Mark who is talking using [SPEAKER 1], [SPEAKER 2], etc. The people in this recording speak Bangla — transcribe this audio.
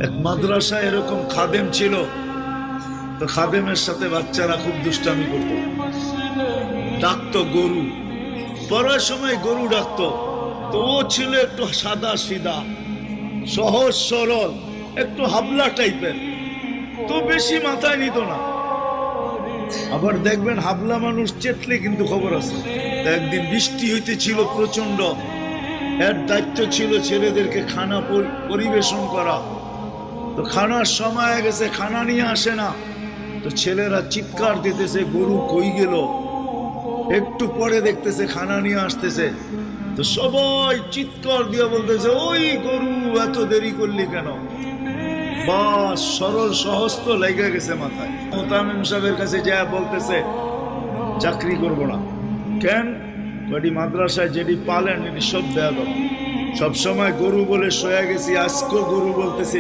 [SPEAKER 1] এক মাদ্রাসায় এরকম খাদেম ছিল, তো খাদেমের সাথে বাচ্চারা খুব দুষ্টামি করত, ডাকতো গরু, পড়ার সময় গরু ডাকতো। তো ও ছিল একটু সাদা সিধা, সহজ সরল, একটু হাবলা টাইপের, তো বেশি মাথায় নিত না। আবার দেখবেন হাবলা মানুষ চেতলে কিন্তু খবর আছে। তো একদিন বৃষ্টি হইতেছিল প্রচন্ড, এর দায়িত্ব ছিল ছেলেদেরকে খানা পরিবেশন করা। তো খানার সময় গেছে, খানা নিয়ে আসে না, তো ছেলেরা চিৎকার দিতেছে গরু কই গেল। একটু পরে দেখতেছে খানা নিয়ে আসতেছে, তো সবাই চিৎকার দিয়ে বলতেছে ওই গরু এত দেরি করলি কেন। বাস সরল সহজ তো লেগে গেছে মাথায়। মোতামিম সাহেবের কাছে যা বলতেছে চাকরি করব না। কেন? কটি মাদ্রাসায় যেটি পালেন এটি সব দেয়া দাও। সবসময় গরু বলে শোয়া গেছি, আজকেও গরু বলতেছি।